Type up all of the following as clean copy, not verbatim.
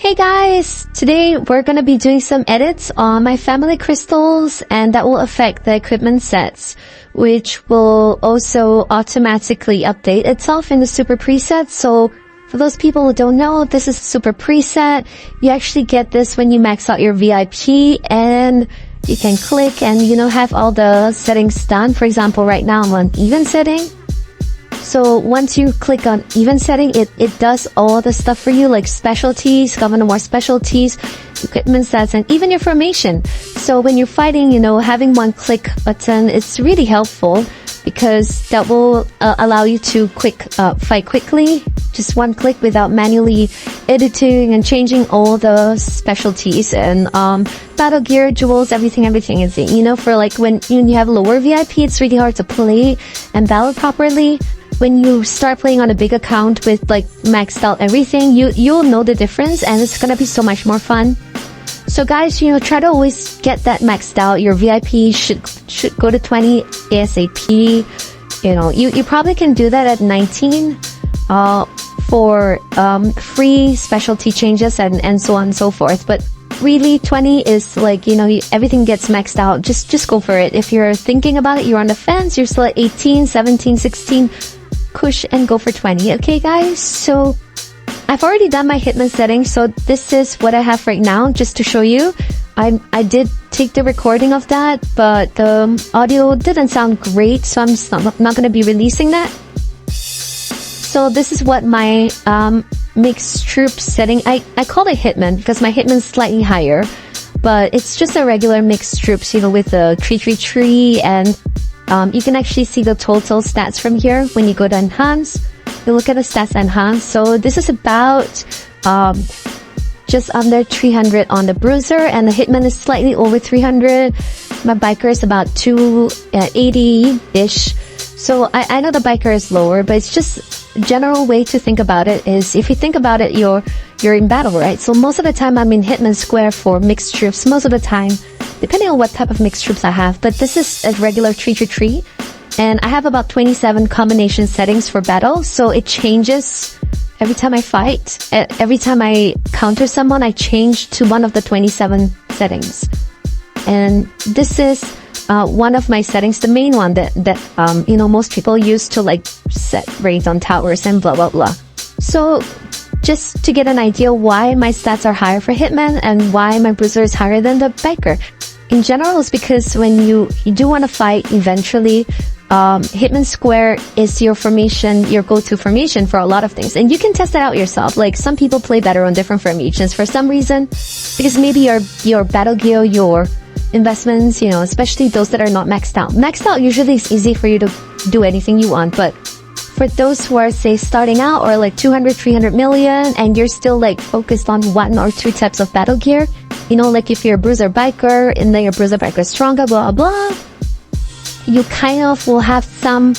Hey guys! Today we're gonna be doing some edits on my family crystals, and that will affect the equipment sets, which will also automatically update itself in the super preset. So for those people who don't know, this is a super preset. You actually get this when you max out your VIP, and you can click and have all the settings done. For example, right now I'm on even setting. So once you click on even setting, it does all the stuff for you, like specialties, governor more specialties, equipment sets, and even your formation. So when you're fighting, having one click button, it's really helpful because that will allow you to fight quickly, just one click without manually editing and changing all the specialties and battle gear, jewels, everything is for like when you have lower VIP, it's really hard to play and battle properly. When you start playing on a big account with like maxed out everything, you'll know the difference, and it's gonna be so much more fun. So guys, try to always get that maxed out. Your VIP should go to 20 ASAP. You probably can do that at 19 for free specialty changes and so on and so forth. But really 20 is like, everything gets maxed out. Just go for it. If you're thinking about it, you're on the fence, you're still at 18, 17, 16, push and go for 20. Okay guys, so I've already done my Hitman settings, so this is what I have right now just to show you. I did take the recording of that, but the audio didn't sound great, so I'm just not going to be releasing that. So this is what my mixed troop setting, I call it Hitman because my Hitman's slightly higher, but it's just a regular mixed troops, with the tree, and you can actually see the total stats from here when you go to enhance. You look at the stats enhance. So this is about just under 300 on the bruiser, and the Hitman is slightly over 300. My biker is about 280-ish. So I know the biker is lower, but it's just a general way to think about it is, if you think about it, you're in battle, right? So most of the time I'm in Hitman square for mixed troops, most of the time, depending on what type of mixed troops I have. But this is a regular 3-3-3, and I have about 27 combination settings for battle, so it changes every time I fight. Every time I counter someone, I change to one of the 27 settings. And this is one of my settings, the main one that most people use to like set raids on towers and blah blah blah. So just to get an idea why my stats are higher for Hitman and why my bruiser is higher than the biker. In general, it's because when you do want to fight eventually, Hitman Square is your formation, your go-to formation for a lot of things. And you can test that out yourself. Like, some people play better on different formations for some reason, because maybe your battle gear, your investments, especially those that are not maxed out. Maxed out usually is easy for you to do anything you want, but for those who are, say, starting out or like 200, 300 million, and you're still like focused on one or two types of battle gear, like if you're a bruiser biker and then your bruiser biker is stronger, blah, blah, you kind of will have some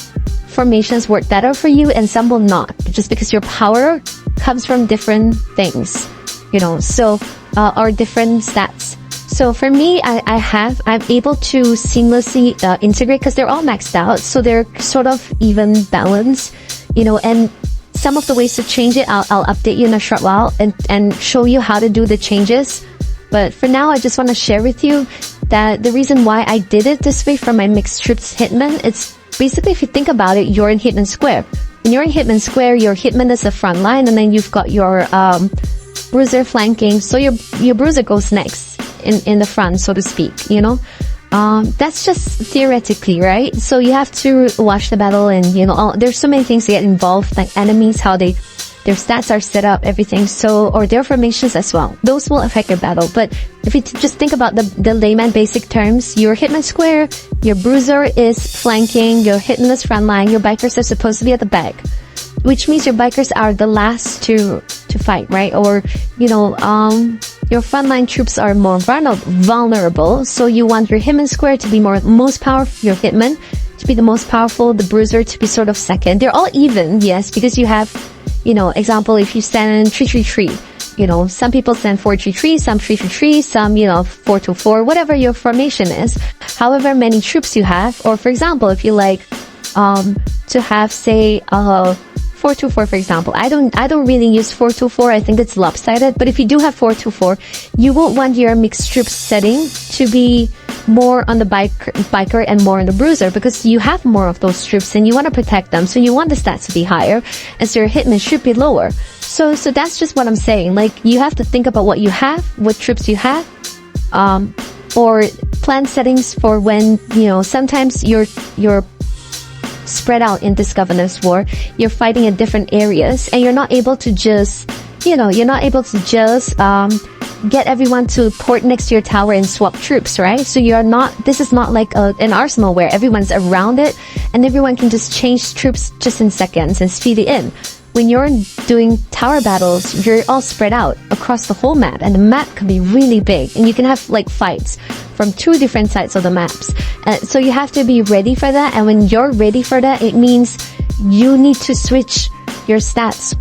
formations work better for you and some will not, just because your power comes from different things, or different stats. So for me, I'm able to seamlessly integrate because they're all maxed out, so they're sort of even balanced, and some of the ways to change it, I'll update you in a short while and show you how to do the changes. But for now, I just want to share with you that the reason why I did it this way for my mixed troops Hitman, it's basically, if you think about it, you're in Hitman Square. When you're in Hitman Square, your Hitman is the front line, and then you've got your bruiser flanking, so your bruiser goes next in the front, so to speak, that's just theoretically, right? So you have to watch the battle, and there's so many things that get involved, like enemies, how their stats are set up, everything, or their formations as well. Those will affect your battle. But if you just think about the layman basic terms, your Hitman Square, your bruiser is flanking, your Hitman is frontline, your bikers are supposed to be at the back, which means your bikers are the last to fight, right? Or your frontline troops are more vulnerable, so you want your Hitman Square to be most powerful, your Hitman to be the most powerful, the bruiser to be sort of second. They're all even, yes, because you have, example, if you stand 3-3-3, some people stand 4-3-3, some 3-3-3, some 4-2-4, whatever your formation is, however many troops you have. Or for example, if you like to have, say, 424, for example. I don't really use 424. I think it's lopsided. But if you do have 424, you won't want your mixed troops setting to be more on the biker and more on the bruiser, because you have more of those troops and you want to protect them. So you want the stats to be higher, and so your hitman should be lower. So that's just what I'm saying. Like, you have to think about what you have, what troops you have, or plan settings for when, you know, sometimes you're spread out in this governance war, you're fighting in different areas, and you're not able to just, you know, get everyone to port next to your tower and swap troops, right? So this is not like an arsenal where everyone's around it and everyone can just change troops just in seconds and speed it in. When you're doing tower battles, you're all spread out across the whole map, and the map can be really big, and you can have like fights from 2 different sides of the maps. So you have to be ready for that, and when you're ready for that, it means you need to switch your stats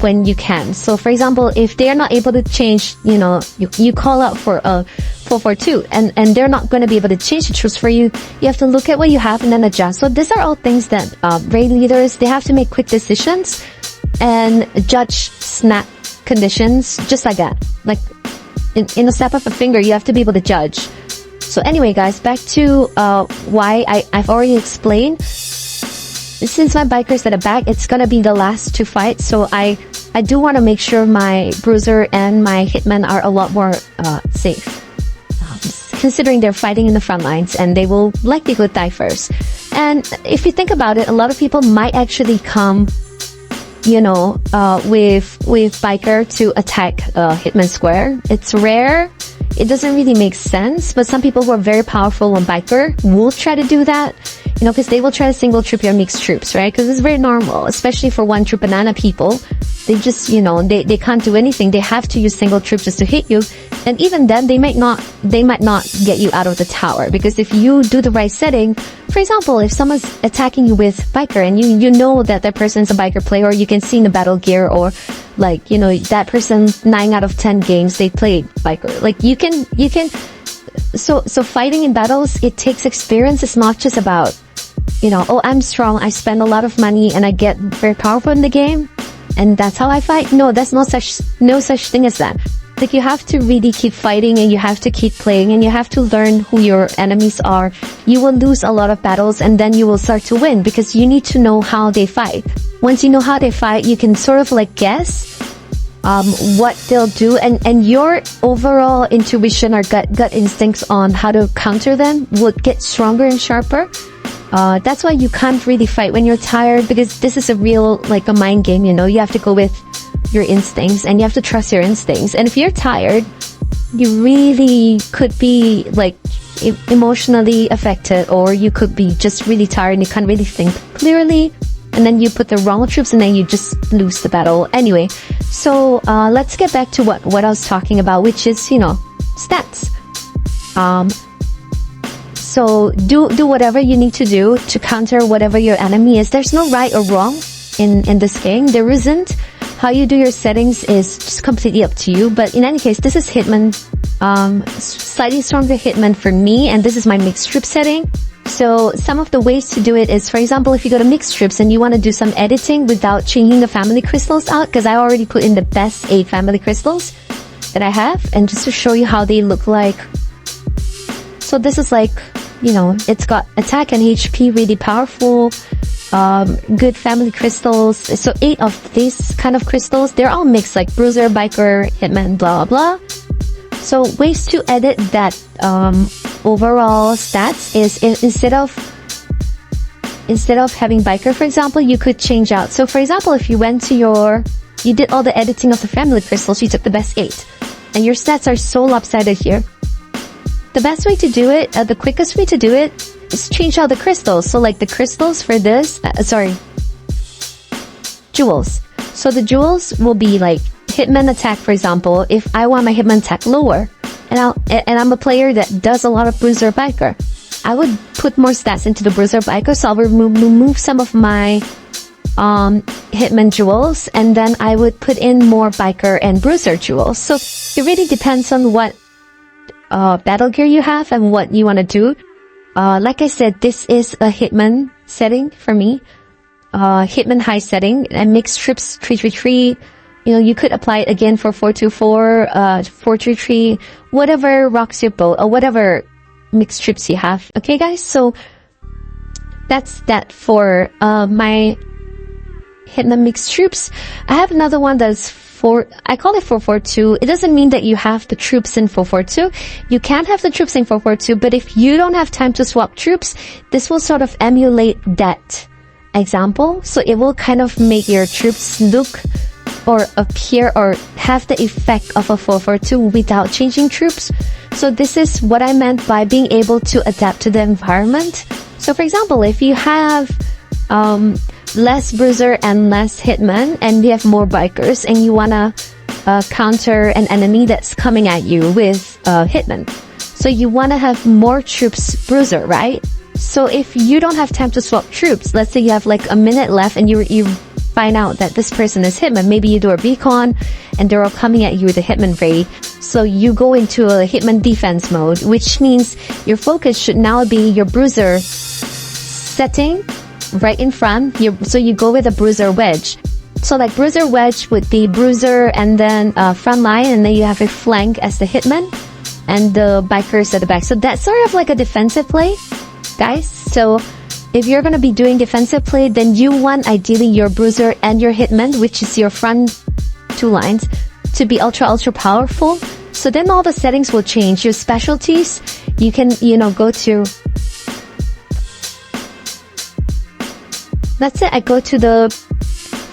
when you can. So for example, if they're not able to change, you know, you call out for a 442 and they're not going to be able to change the troops for you, you have to look at what you have and then adjust. So these are all things that raid leaders, they have to make quick decisions and judge snap conditions just like that. Like in a snap of a finger, you have to be able to judge. So anyway, guys, back to why I've already explained. Since my bikers at the back, it's gonna be the last to fight, so I do want to make sure my bruiser and my hitman are a lot more safe, considering they're fighting in the front lines and they will likely go die first. And if you think about it, a lot of people might actually come, you know, with biker to attack hitman square. It's rare. It doesn't really make sense, but some people who are very powerful on biker will try to do that, you know, because they will try to single troop your mixed troops, right? Because it's very normal, especially for one troop banana people. They just, you know, they can't do anything. They have to use single troop just to hit you. And even then, they might not get you out of the tower, because if you do the right setting, for example, if someone's attacking you with biker and you know that that person's a biker player, or you can see in the battle gear, or like, you know, that person 9 out of 10 games they played biker. Like you can so fighting in battles, it takes experience. It's not just about, you know, oh, I'm strong, I spend a lot of money and I get very powerful in the game and that's how I fight. No, that's no such thing as that. Like, you have to really keep fighting, and you have to keep playing, and you have to learn who your enemies are. You will lose a lot of battles and then you will start to win, because you need to know how they fight. Once you know how they fight, you can sort of like guess what they'll do, and your overall intuition or gut instincts on how to counter them would get stronger and sharper. That's why you can't really fight when you're tired, because this is a real, like, a mind game, you know. You have to go with your instincts and you have to trust your instincts. And if you're tired, you really could be like emotionally affected, or you could be just really tired and you can't really think clearly, and then you put the wrong troops and then you just lose the battle. Anyway, so let's get back to what I was talking about, which is, you know, stats. So do whatever you need to do to counter whatever your enemy is. There's no right or wrong in this game. There isn't. How you do your settings is just completely up to you. But in any case, this is Hitman, slightly stronger Hitman for me, and this is my mixed troop setting. So some of the ways to do it is, for example, if you go to mixed troops and you want to do some editing without changing the family crystals out, because I already put in the best 8 family crystals that I have, and just to show you how they look like. So this is like, you know, it's got attack and HP, really powerful, good family crystals. So 8 of these kind of crystals, they're all mixed, like bruiser, biker, hitman, blah blah. So ways to edit that overall stats is, instead of having biker, for example, you could change out. So for example, if you went to you did all the editing of the family crystals, you took the best 8, and your stats are so lopsided here. The best way to do it, the quickest way to do it, is change out the crystals. So like the crystals for this, jewels. So the jewels will be like hitman attack, for example. If I want my hitman attack lower, and I'm a player that does a lot of bruiser biker, I would put more stats into the bruiser biker. So I'll remove some of my hitman jewels, and then I would put in more biker and bruiser jewels. So it really depends on what battle gear you have and what you want to do. Like I said, this is a hitman setting for me. Hitman high setting and mixed troops 333. You know, you could apply it again for 424, 433, whatever rocks your boat or whatever mixed troops you have. Okay, guys, so that's that for my Hitman mixed troops. I have another one that's I call it 442. It doesn't mean that you have the troops in 442. You can have the troops in 442, but if you don't have time to swap troops, this will sort of emulate that example. So it will kind of make your troops look or appear or have the effect of a 442 without changing troops. So this is what I meant by being able to adapt to the environment. So for example, if you have less bruiser and less hitman and you have more bikers and you wanna counter an enemy that's coming at you with hitman, so you wanna have more troops bruiser, right? So if you don't have time to swap troops, let's say you have like a minute left and you find out that this person is hitman, maybe you do a recon and they're all coming at you with a hitman ray, so you go into a hitman defense mode, which means your focus should now be your bruiser setting right in front. So you go with a bruiser wedge. So like bruiser wedge would be bruiser and then front line, and then you have a flank as the hitman and the bikers at the back. So that's sort of like a defensive play, guys. So if you're gonna be doing defensive play, then you want ideally your bruiser and your hitman, which is your front two lines, to be ultra powerful. So then all the settings will change. Your specialties, you can, you know, go to, let's say I go to the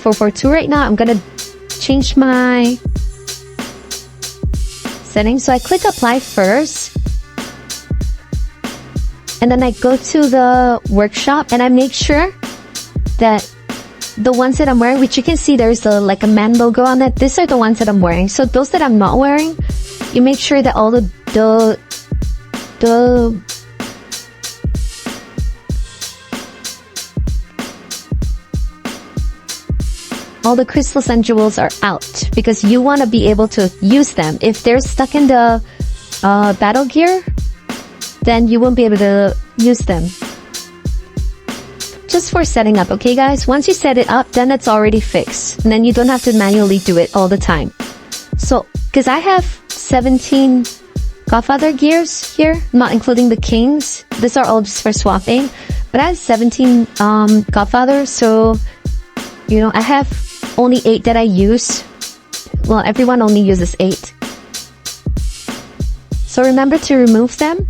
442 right now. I'm gonna change my settings. So I click apply first, and then I go to the workshop and I make sure that the ones that I'm wearing, which you can see there's like a man logo on it, these are the ones that I'm wearing. So those that I'm not wearing, you make sure that all the crystals and jewels are out, because you want to be able to use them. If they're stuck in the battle gear, then you won't be able to use them. Just for setting up, okay guys? Once you set it up, then it's already fixed, and then you don't have to manually do it all the time. So, because I have 17 Godfather gears here, not including the kings. These are all just for swapping, but I have 17 Godfathers, so you know, I have only 8 that I use. Well, everyone only uses 8. So remember to remove them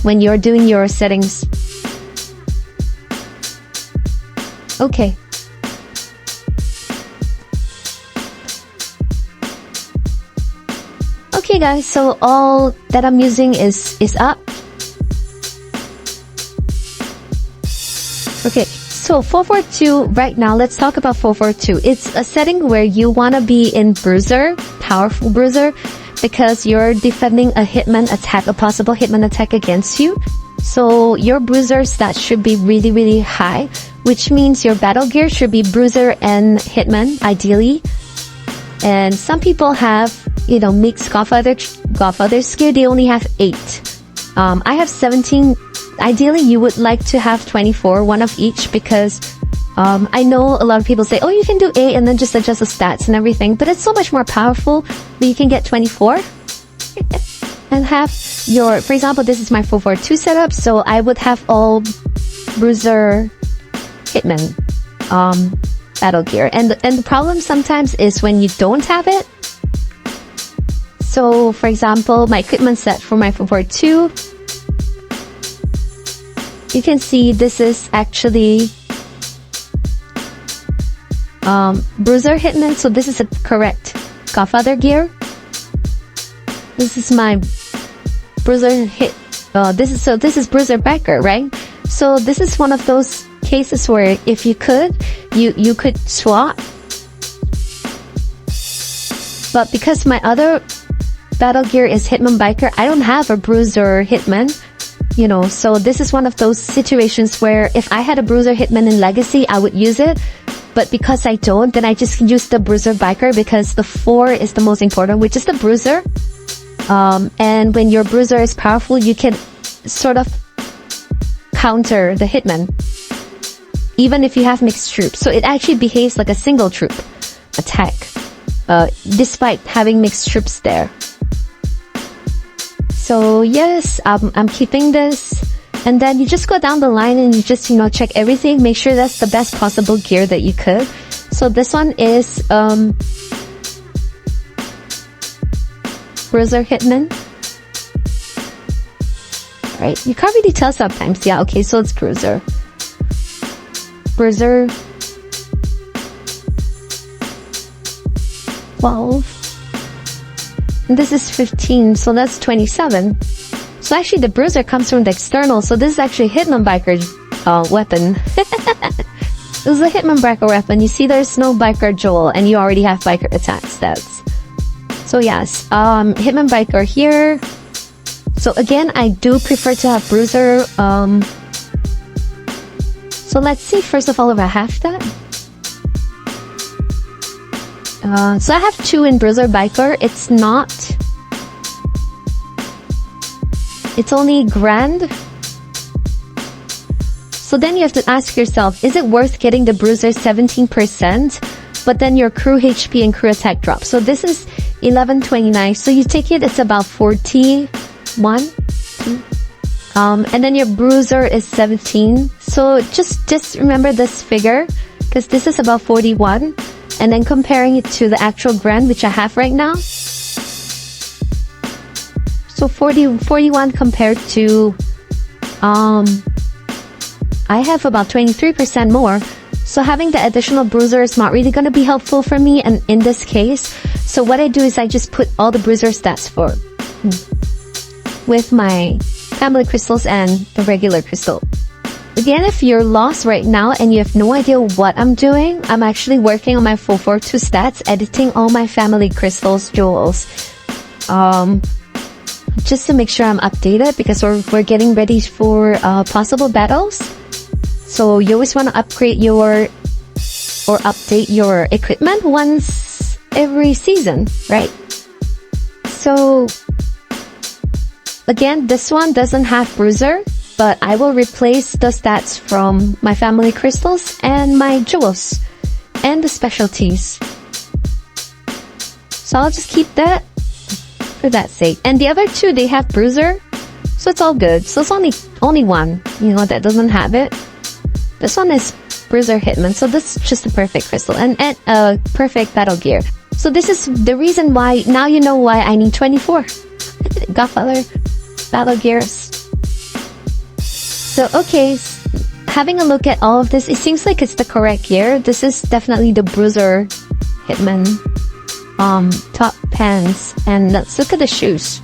when you're doing your settings. Okay. Okay guys, so all that I'm using is up. Okay. So 442, right now, let's talk about 442. It's a setting where you want to be in bruiser, powerful bruiser, because you're defending a hitman attack, a possible hitman attack against you. So your bruiser stats should be really, really high, which means your battle gear should be bruiser and hitman, ideally. And some people have, you know, mixed Godfather's gear, they only have 8. I have 17. Ideally, you would like to have 24, one of each, because I know a lot of people say, oh, you can do 8 and then just adjust the stats and everything, but it's so much more powerful that you can get 24 and have your, for example, this is my 442 setup, so I would have all bruiser hitman battle gear. And the problem sometimes is when you don't have it. So, for example, my equipment set for my 442, you can see this is actually bruiser hitman, so this is a correct Godfather gear. This is my bruiser hit. This is bruiser biker, right? So this is one of those cases where if you could, you could swap. But because my other battle gear is hitman biker, I don't have a bruiser hitman. You know, so this is one of those situations where if I had a bruiser hitman in Legacy, I would use it. But because I don't, then I just use the bruiser biker, because the 4 is the most important, which is the bruiser. And when your bruiser is powerful, you can sort of counter the hitman. even if you have mixed troops. So it actually behaves like a single troop attack, despite having mixed troops there. So yes, I'm keeping this. And then you just go down the line and you just, you know, check everything. Make sure that's the best possible gear that you could. So this one is Bruiser Hitman. Right, you can't really tell sometimes. Yeah, okay, so it's Bruiser. Bruiser 12. And this is 15, so that's 27. So actually the Bruiser comes from the external, so this is actually a Hitman Biker weapon. It was a Hitman Biker weapon. You see there's no Biker Joel, and you already have Biker attack stats. So yes, Hitman Biker here. So again, I do prefer to have Bruiser. So let's see first of all if I have that. So I have 2 in Bruiser Biker. It's not... It's only grand. So then you have to ask yourself, is it worth getting the Bruiser 17%, but then your crew HP and crew attack drop? So this is 1129. So you take it, it's about 41. And then your Bruiser is 17. So just remember this figure, because this is about 41. And then comparing it to the actual grand, which I have right now. So 41 compared to, I have about 23% more. So having the additional Bruiser is not really going to be helpful for me, and in this case. So what I do is I just put all the Bruiser stats with my family crystals and the regular crystal. Again, if you're lost right now and you have no idea what I'm doing, I'm actually working on my 442 stats, editing all my family crystals, jewels. Just to make sure I'm updated, because we're getting ready for possible battles. So you always want to upgrade your or update your equipment once every season, right? So again, this one doesn't have Bruiser, but I will replace the stats from my family crystals and my jewels and the specialties. So I'll just keep that for that sake. And the other 2, they have Bruiser, so it's all good. So it's only one, you know, that doesn't have it. This one is Bruiser Hitman, so this is just a perfect crystal and perfect battle gear. So this is the reason why, now you know why I need 24 Godfather battle gears. So okay, having a look at all of this, it seems like it's the correct gear. This is definitely the Bruiser Hitman top pants, and let's look at the shoes.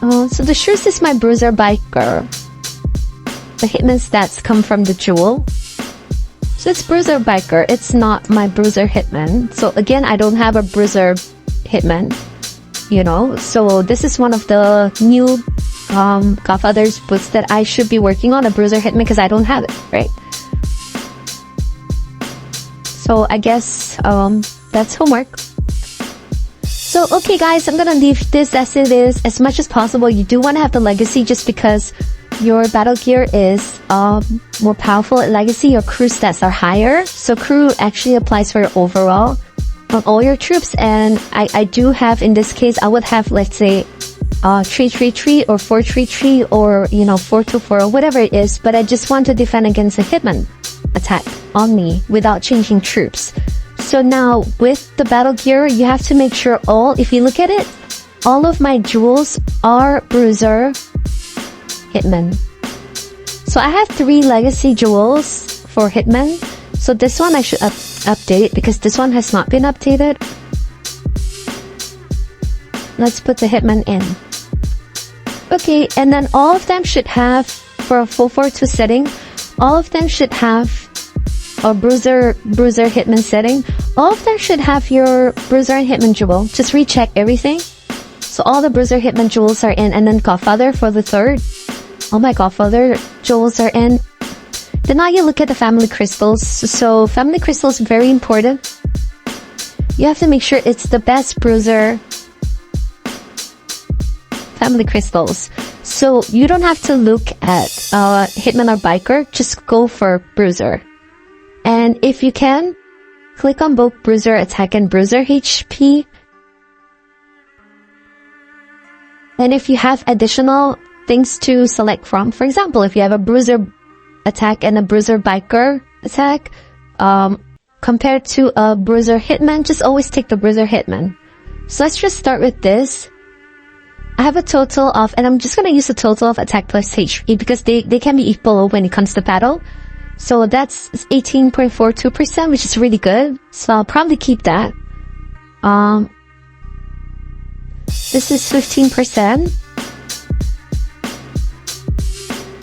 So the shoes is my Bruiser Biker. The Hitman stats come from the jewel. So it's Bruiser Biker, it's not my Bruiser Hitman. So again, I don't have a Bruiser Hitman, you know. So this is one of the new Godfather's boots that I should be working on, a Bruiser Hitman, because I don't have it, right? So I guess that's homework. So okay guys, I'm gonna leave this as it is as much as possible. You do want to have the legacy just because your battle gear is more powerful at legacy. Your crew stats are higher, so crew actually applies for your overall on all your troops. And I do have, in this case, I would have, let's say 333 or 433 or, you know, 424 or whatever it is, but I just want to defend against a Hitman attack on me without changing troops. So now with the battle gear, you have to make sure if you look at it, all of my jewels are Bruiser Hitman. So I have 3 legacy jewels for Hitman. So this one I should update because this one has not been updated. Let's put the Hitman in. Okay, and then all of them should have, for a 442 setting, all of them should have a Bruiser Hitman setting. All of them should have your Bruiser and Hitman jewel. Just recheck everything. So all the Bruiser Hitman jewels are in, and then Godfather for the 3rd. All my Godfather jewels are in. Then now you look at the family crystals. So family crystals, very important. You have to make sure it's the best Bruiser family crystals. So you don't have to look at Hitman or Biker, just go for Bruiser. And if you can, click on both Bruiser Attack and Bruiser HP. And if you have additional things to select from, for example, if you have a Bruiser Attack and a Bruiser Biker Attack, compared to a Bruiser Hitman, just always take the Bruiser Hitman. So let's just start with this. I have a total of, and I'm just gonna use the total of attack plus HP because they can be equal when it comes to battle. So that's 18.42%, which is really good. So I'll probably keep that. This is 15%.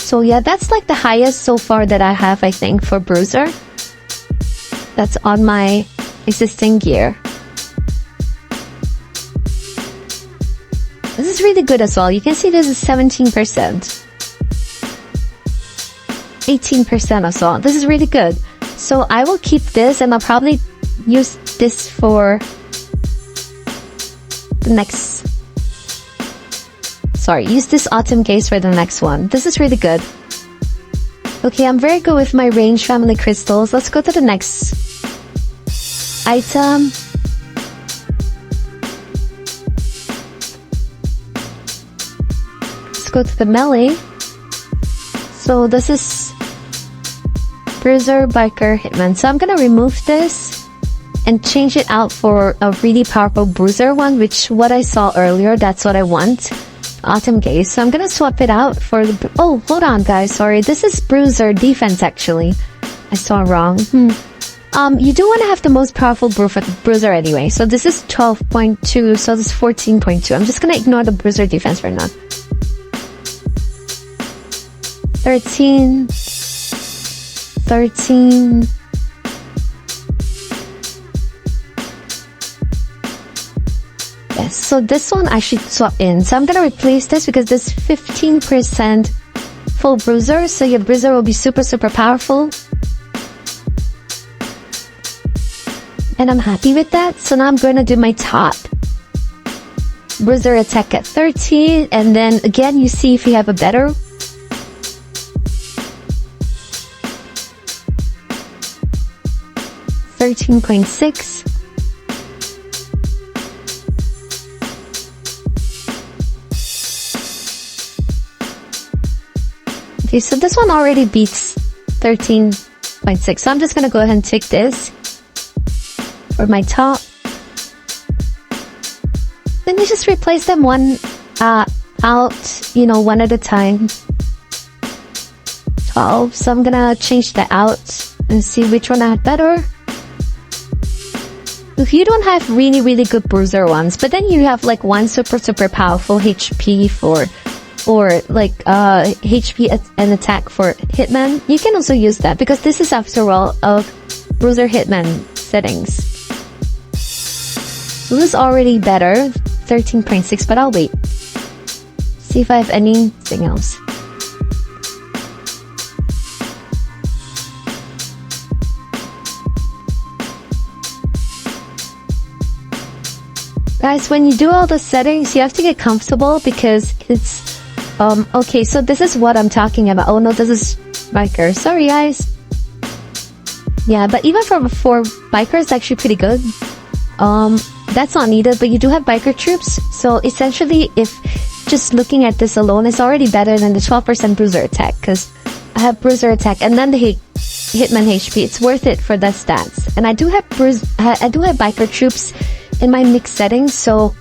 So yeah, that's like the highest so far that I have, I think, for Bruiser. That's on my existing gear. This is really good as well. You can see this is 17%. 18% as well. This is really good. So I will keep this and I'll probably use this for the next... Sorry, use this autumn gaze for the next one. This is really good. Okay, I'm very good with my range family crystals. Let's go to the next item. Let's go to the melee. So this is Bruiser, Biker, Hitman. So I'm gonna remove this and change it out for a really powerful Bruiser one, which what I saw earlier, that's what I want. Autumn Gaze. So I'm gonna swap it out for the... Oh, hold on guys, sorry. This is Bruiser Defense actually. I saw wrong. You do want to have the most powerful Bruiser anyway. So this is 12.2, so this is 14.2. I'm just gonna ignore the Bruiser Defense for now. 13. Yes, so this one I should swap in. So I'm gonna replace this because this 15% full Bruiser, so your Bruiser will be super powerful. And I'm happy with that. So now I'm gonna do my top. Bruiser attack at 13, and then again you see if you have a better. 13.6. Okay, so this one already beats 13.6. So I'm just gonna go ahead and take this for my top. Then you just replace them one out, you know, one at a time. 12. So I'm gonna change that out and see which one I had better. If you don't have really good Bruiser ones, but then you have like one super powerful HP for, or like HP and attack for Hitman, you can also use that because this is after all of Bruiser Hitman settings. So this is already better, 13.6, but I'll wait. See if I have anything else. Guys, when you do all the settings, you have to get comfortable because it's, okay, so this is what I'm talking about. Oh no, this is Biker. Sorry guys. Yeah, but even for Biker, it's actually pretty good. That's not needed, but you do have Biker troops. So essentially, if just looking at this alone, it's already better than the 12% Bruiser attack because I have Bruiser attack and then the Hitman HP. It's worth it for the stats. And I do have Biker troops in my mixed settings, so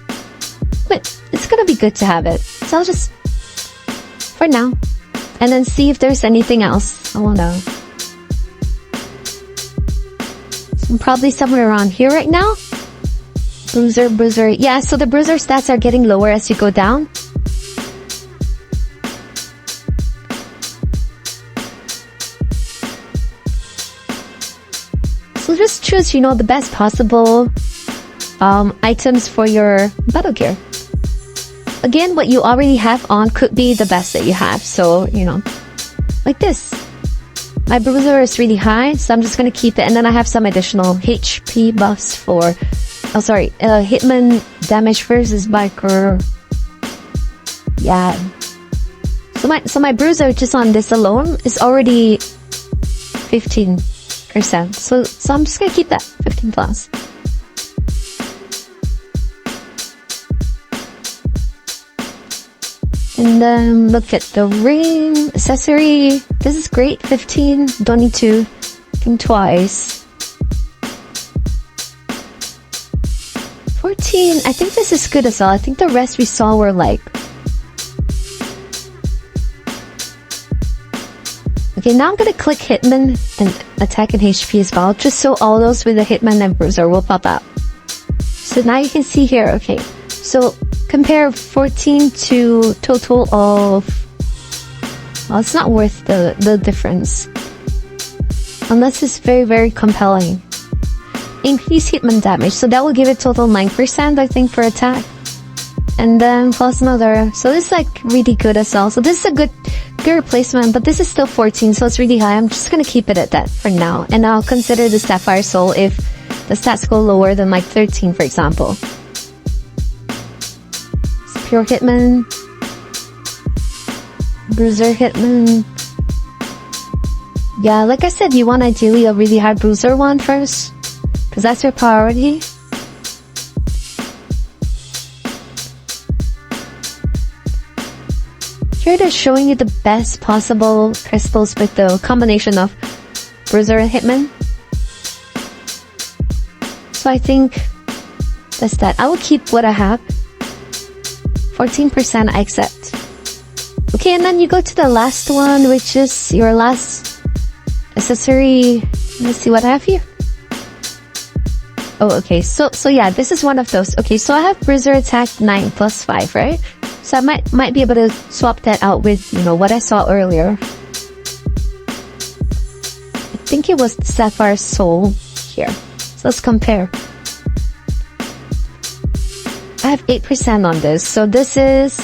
it's gonna be good to have it. So I'll just, for now, and then see if there's anything else. I won't know. So I'm probably somewhere around here right now. Bruiser. Yeah, so the Bruiser stats are getting lower as you go down. So just choose, you know, the best possible items for your battle gear. Again, what you already have on could be the best that you have. So, you know, like this. My Bruiser is really high, so I'm just gonna keep it. And then I have some additional HP buffs for, Hitman damage versus Biker. Yeah. So my bruiser just on this alone is already 15%. So I'm just gonna keep that 15 plus. And then look at the ring accessory. This is great, 15. Don't need to think twice. 14. I think this is good as well. I think the rest we saw were like. Okay, now I'm gonna click Hitman and attack and HP as well, just so all those with the Hitman and Bruiser will pop out. So now you can see here, okay, so compare 14 to total of, well, it's not worth the difference. Unless it's very, very compelling. Increase Hitman damage, so that will give it total 9%, I think, for attack. And then plus another, so this is like really good as well. So this is a good replacement, but this is still 14, so it's really high. I'm just gonna keep it at that for now. And I'll consider the Sapphire Soul if the stats go lower than like 13, for example. Pure Hitman, Bruiser Hitman. Yeah, like I said, you want ideally a really high Bruiser one first, because that's your priority. Here they're showing you the best possible crystals with the combination of Bruiser and Hitman. So I think that's that. I will keep what I have. 14% I accept. Okay, and then you go to the last one, which is your last accessory. Let's see what I have here. Oh, okay, so yeah, this is one of those. Okay, so I have Bruiser attack 9 plus 5, right? So I might be able to swap that out with, you know, what I saw earlier. I think it was the Sapphire Soul here. So let's compare. I have 8% on this. So this is,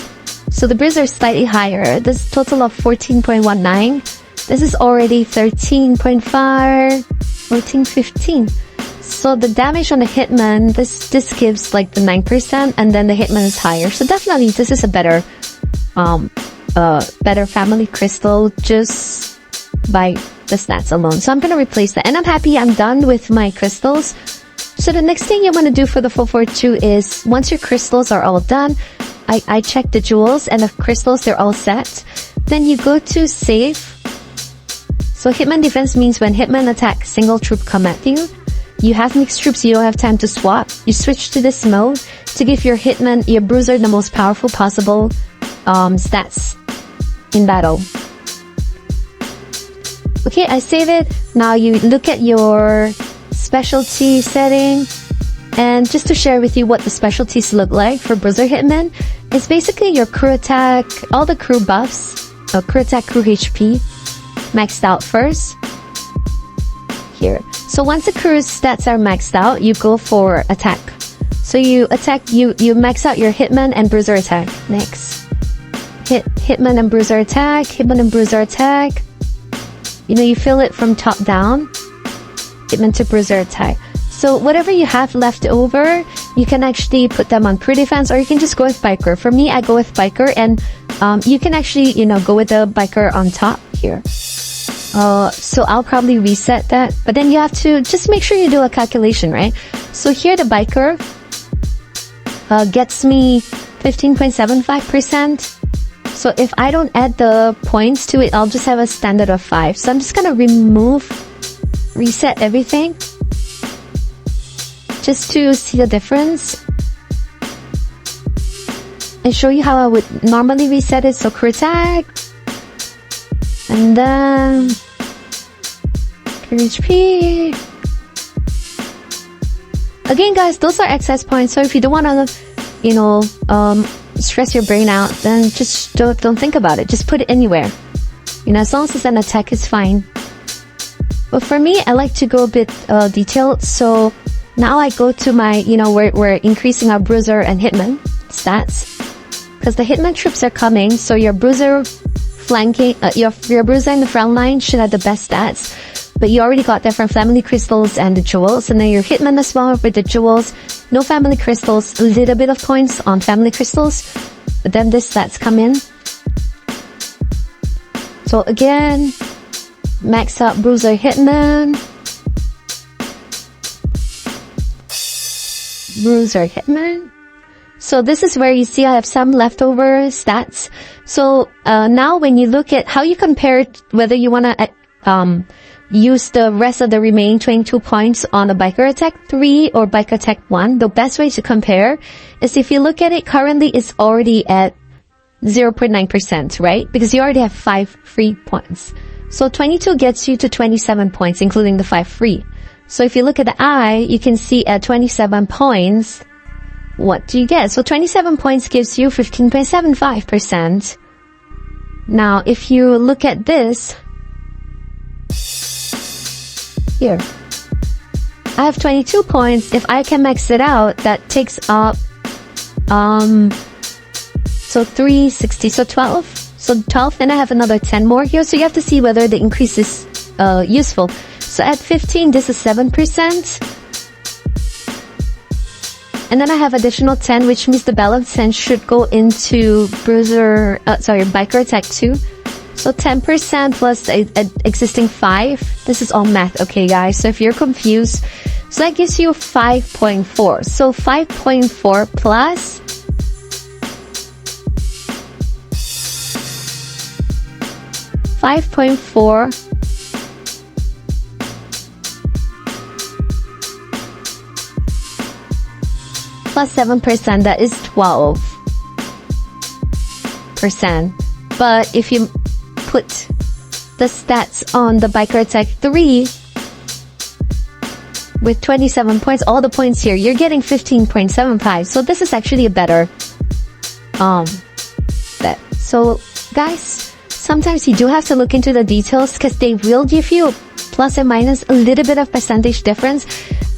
so the Bruiser is slightly higher. This is total of 14.19. This is already 13.5, 14.15. So the damage on the Hitman, this gives like the 9%, and then the Hitman is higher. So definitely this is a better family crystal just by the stats alone. So I'm gonna replace that, and I'm happy I'm done with my crystals. So the next thing you want to do for the 442 is, once your crystals are all done, I check the jewels and the crystals, they're all set. Then you go to save. So Hitman defense means when Hitman attack, single troop come at you. You have mixed troops, you don't have time to swap. You switch to this mode to give your Hitman, your Bruiser, the most powerful possible stats in battle. Okay, I save it. Now you look at your specialty setting, and just to share with you what the specialties look like for Bruiser Hitman, it's basically your crew attack, all the crew buffs, crew attack, crew HP, maxed out first. Here. So once the crew's stats are maxed out, you go for attack. So you attack, you max out your Hitman and Bruiser attack. Next. Hitman and Bruiser attack, Hitman and Bruiser attack. You know, you fill it from top down. Hitman to Bruiser attack. So whatever you have left over, you can actually put them on crew defense, or you can just go with biker. For me, I go with biker, and you can actually, you know, go with the biker on top here. So I'll probably reset that, but then you have to just make sure you do a calculation, right? So here the biker gets me 15.75%. So if I don't add the points to it, I'll just have a standard of 5. So I'm just gonna reset everything just to see the difference and show you how I would normally reset it. So crew attack, and then HP. Again, guys, those are excess points. So if you don't want to, you know, stress your brain out, then just don't think about it. Just put it anywhere. You know, as long as it's an attack, it's fine. But for me, I like to go a bit detailed. So now I go to my, you know, we're increasing our Bruiser and Hitman stats, because the Hitman troops are coming. So your Bruiser flanking, your Bruiser in the front line should have the best stats, but you already got that from family crystals and the jewels. And then your Hitman as well with the jewels, no family crystals, a little bit of points on family crystals, but then the stats come in. So again, max out Bruiser Hitman. Bruiser Hitman. So this is where you see I have some leftover stats. So now when you look at how you compare it, whether you want to use the rest of the remaining 22 points on a Biker Attack 3 or Biker Attack 1, the best way to compare is if you look at it currently, it's already at 0.9%, right? Because you already have 5 free points. So 22 gets you to 27 points, including the 5 free. So if you look at the eye, you can see at 27 points, what do you get? So 27 points gives you 15.75%. Now, if you look at this, here, I have 22 points. If I can max it out, that takes up, so 360, so 12. So 12, and I have another 10 more here. So you have to see whether the increase is useful. So at 15, this is 7%. And then I have additional 10, which means the balance 10 should go into Biker Attack 2. So 10% plus the existing 5. This is all math, okay guys? So if you're confused, so that gives you 5.4. So 5.4 plus 5.4 plus 7%, that is 12%. But if you put the stats on the Biker Attack 3 with 27 points, all the points here, you're getting 15.75. So this is actually a better bet. So guys, sometimes you do have to look into the details because they will give you plus and minus a little bit of percentage difference.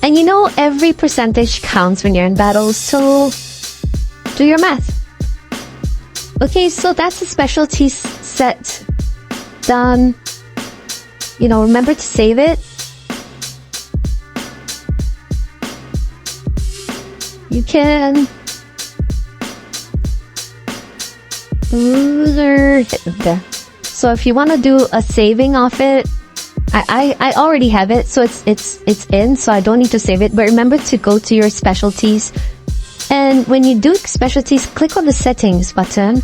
And you know, every percentage counts when you're in battles, so do your math. Okay, so that's the specialty set done. You know, remember to save it. You can so if you want to do a saving of it, I already have it, so it's in, so I don't need to save it. But remember to go to your specialties, and when you do specialties, click on the settings button,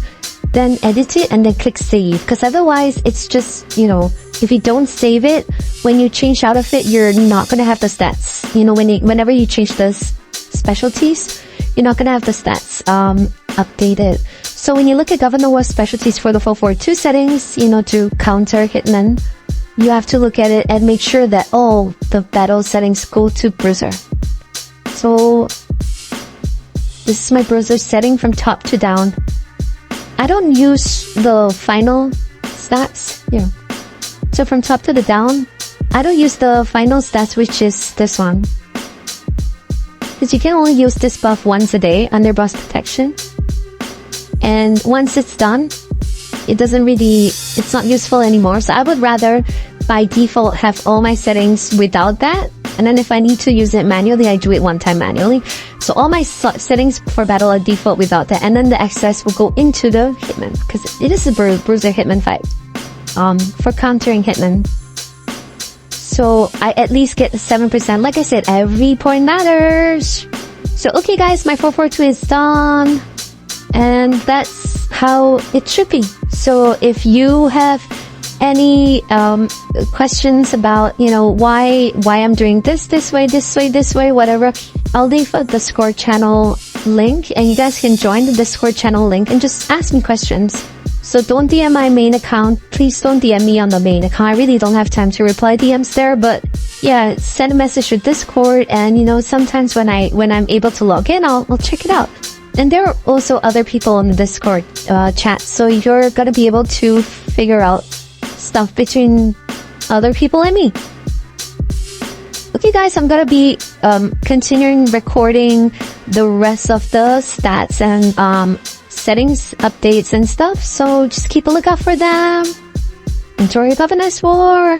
then edit it, and then click save. Because otherwise, it's just, you know, if you don't save it, when you change out of it, you're not gonna have the stats. You know, whenever you change the specialties, you're not gonna have the stats updated. So when you look at Governor War specialties for the 442 settings, you know, to counter Hitman, you have to look at it and make sure that all the battle settings go to Bruiser. So this is my Bruiser setting from top to down. I don't use the final stats here. So from top to the down, I don't use the final stats, which is this one. Because you can only use this buff once a day under boss protection. And once it's done, it's not useful anymore. So I would rather by default have all my settings without that, and then if I need to use it manually, I do it one time manually. So all my settings for battle are default without that, and then the excess will go into the Hitman, because it is a Bruiser Hitman fight for countering Hitman. So I at least get 7%. Like I said, every point matters. So okay guys, my 442 is done, and that's how it should be. So if you have any questions about, you know, why I'm doing this way, whatever, I'll leave a Discord channel link, and you guys can join the Discord channel link and just ask me questions. So don't DM my main account. Please don't DM me on the main account. I really don't have time to reply DMs there, but yeah, send a message to Discord, and you know, sometimes when I'm able to log in, I'll check it out. And there are also other people in the Discord chat, so you're gonna be able to figure out stuff between other people and me. Okay guys, I'm gonna be continuing recording the rest of the stats and settings updates and stuff, so just keep a lookout for them. Enjoy your Governors War!